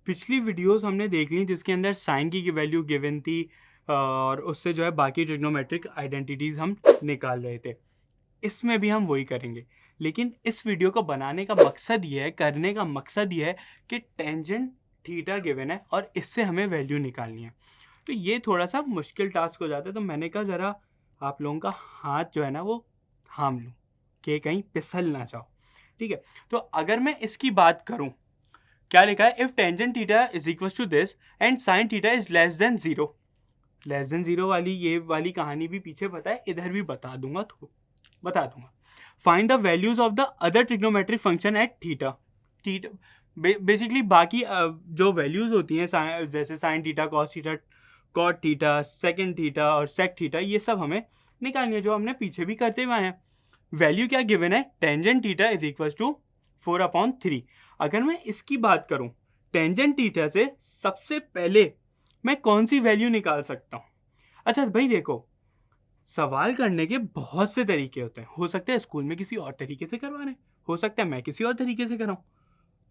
पिछली वीडियोस हमने देख ली जिसके अंदर साइन की वैल्यू गिवन थी और उससे जो है बाकी ट्रिग्नोमेट्रिक आइडेंटिटीज़ हम निकाल रहे थे। इसमें भी हम वही करेंगे, लेकिन इस वीडियो को बनाने का मकसद ये है, करने का मकसद ये है कि टेंजेंट थीटा गिवन है और इससे हमें वैल्यू निकालनी है। तो ये थोड़ा सा मुश्किल टास्क हो जाता है, तो मैंने कहा ज़रा आप लोगों का हाथ जो है ना वो थाम लूँ कि कहीं फिसल ना जाओ। ठीक है, तो अगर मैं इसकी बात करूँ, क्या लिखा है, if tangent theta is equal to this and sine theta is less than zero. Less than zero वाली ये वाली कहानी भी पीछे पता है, इधर भी बता दूंगा, तो बता दूंगा। Find the values of the other trigonometric function at theta. Theta basically बाकी जो वैल्यूज होती हैं जैसे sine theta, cos theta, cot theta, second theta और सेक थीटा, ये सब हमें निकालनी है, जो हमने पीछे भी करते हुए हैं। वैल्यू क्या गिवन है, tangent theta is equal to 4/3। अगर मैं इसकी बात करूं, टेंजेंट थीटा से सबसे पहले मैं कौन सी वैल्यू निकाल सकता हूं? अच्छा भाई देखो, सवाल करने के बहुत से तरीके होते हैं। हो सकता है स्कूल में किसी और तरीके से करवा रहे हैं, हो सकता है मैं किसी और तरीके से कराऊं।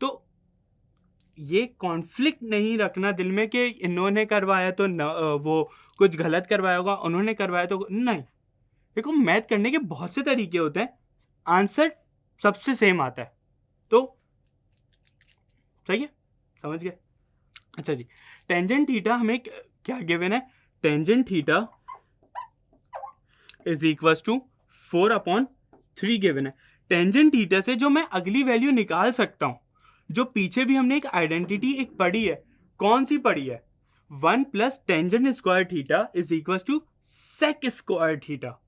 तो ये कॉन्फ्लिक्ट नहीं रखना दिल में कि इन्होंने करवाया तो वो कुछ गलत करवाया होगा, उन्होंने करवाया तो नहीं। देखो, मैथ करने के बहुत से तरीके होते हैं, आंसर सबसे सेम आता है। तो सही है, समझ गए? अच्छा जी, टेंजेंट थीटा हमें क्या गिवन है, tangent theta is equal to 4/3 given है। टेंजेंट थीटा से जो मैं अगली वैल्यू निकाल सकता हूं, जो पीछे भी हमने एक आइडेंटिटी एक पढ़ी है, कौन सी पढ़ी है, 1 plus tangent square theta is equal to sec square theta.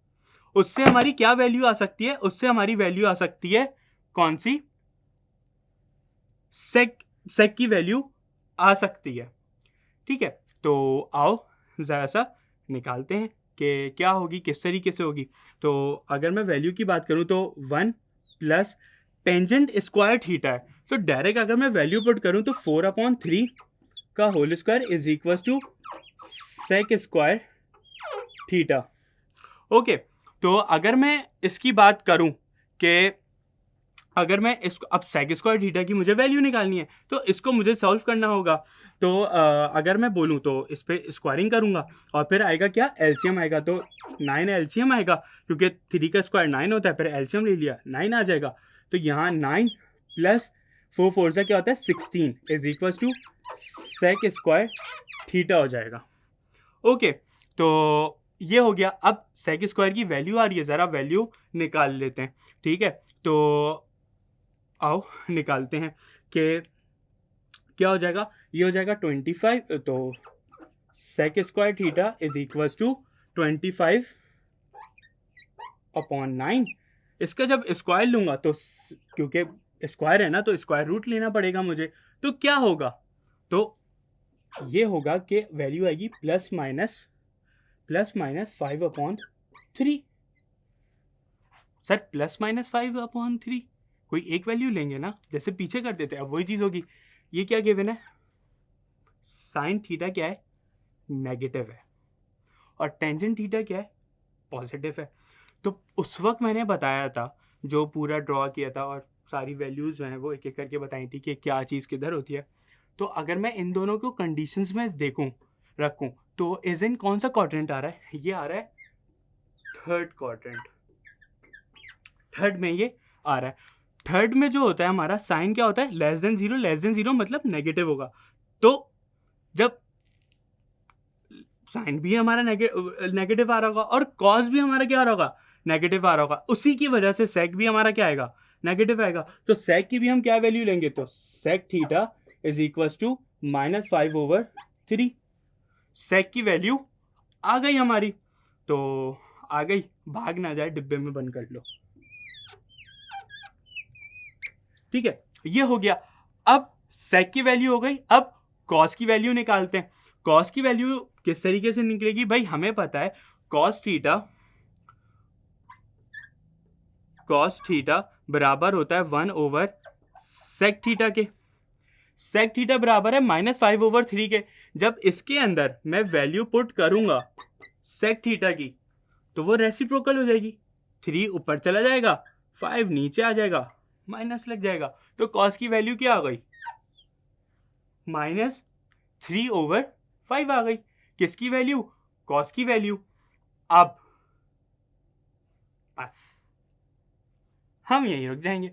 उससे हमारी क्या वैल्यू आ सकती है, उससे हमारी वैल्यू आ सकती है कौन सी, सेक सेक की वैल्यू आ सकती है। ठीक है, तो आओ ज़रा सा निकालते हैं कि क्या होगी, किस तरीके से होगी। तो अगर मैं वैल्यू की बात करूं तो 1 प्लस टेंजेंट स्क्वायर थीटा है, तो डायरेक्ट अगर मैं वैल्यू पुट करूं तो 4/3 का whole square is equal to sec square theta. Okay, तो अगर मैं इसकी बात करूं कि अगर मैं इसको अब सेक स्क्वायर थीटा की मुझे वैल्यू निकालनी है, तो इसको मुझे सॉल्व करना होगा। तो अगर मैं बोलूँ तो इस पर स्क्वायरिंग करूँगा और फिर आएगा क्या, एलसीएम आएगा, तो 9 एलसीएम आएगा, क्योंकि 3 का स्क्वायर 9 होता है, फिर एलसीएम ले लिया 9 आ जाएगा। तो यहाँ 9 प्लस 4 4 से क्या होता है 16 is equal to sec square theta हो जाएगा। ओके, तो ये हो गया। अब सेक स्क्वायर की वैल्यू आ रही है, ज़रा वैल्यू निकाल लेते हैं। ठीक है, तो आओ निकालते हैं कि क्या हो जाएगा। ये हो जाएगा 25, तो sec square theta is equal to 25/9। इसका जब स्क्वायर लूंगा तो क्योंकि स्क्वायर है ना, तो स्क्वायर रूट लेना पड़ेगा मुझे। तो क्या होगा, तो ये होगा कि वैल्यू आएगी प्लस माइनस 5/3। सर +-5/3, कोई एक वैल्यू लेंगे ना, जैसे पीछे कर देते हैं, अब वही चीज़ होगी। ये क्या गिवन है, साइन थीटा क्या है, नेगेटिव है, और टेंजेंट थीटा क्या है, पॉजिटिव है। तो उस वक्त मैंने बताया था, जो पूरा ड्रॉ किया था और सारी वैल्यूज़ जो हैं वो एक एक करके बताई थी कि क्या चीज़ किधर होती है। तो अगर मैं इन दोनों को कंडीशंस में रखूँ, तो इज इन कौन सा क्वाड्रेंट आ रहा है, ये आ रहा है थर्ड क्वाड्रेंट। थर्ड में ये आ रहा है। थर्ड में जो होता है हमारा साइन क्या होता है, लेस देन जीरो मतलब नेगेटिव होगा। तो जब साइन भी हमारा नेगेटिव आ रहा होगा और कॉस भी हमारा क्या आ रहा होगा, नेगेटिव आ रहा होगा, उसी की वजह से सेक भी हमारा क्या आएगा, नेगेटिव आएगा। तो सेक की भी हम क्या वैल्यू लेंगे, तो sec theta is equal to -5/3। Sec की वैल्यू आ गई हमारी, तो आ गई, भाग ना जाए, डिब्बे में बंद कर लो। ठीक है, ये हो गया। अब सेक की वैल्यू हो गई, अब कॉस की वैल्यू निकालते हैं। कॉस की वैल्यू किस तरीके से निकलेगी भाई, हमें पता है कॉस थीटा बराबर होता है 1/सेक थीटा के। सेक थीटा बराबर है -5/3 के। जब इसके अंदर मैं वैल्यू पुट करूंगा सेक थीटा की, तो वो रेसिप्रोकल हो जाएगी, 3 ऊपर चला जाएगा, 5 नीचे आ जाएगा, माइनस लग जाएगा। तो कॉस की वैल्यू क्या आ गई, -3/5 आ गई। किसकी वैल्यू? कॉस की वैल्यू। अब बस हम यहीं रुक जाएंगे।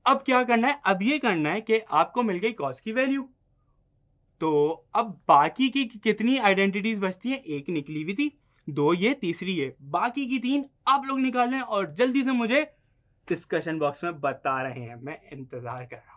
अब क्या करना है? अब ये करना है कि आपको मिल गई कॉस की वैल्यू, तो अब बाकी की कितनी आइडेंटिटीज बचती हैं? एक निकली हुई थी, 2 ये, तीसरी ये, बाकी की 3 आप लोग निकाल लें और जल्दी से मुझे डिस्कशन बॉक्स में बता रहे हैं। मैं इंतजार कर रहा हूं।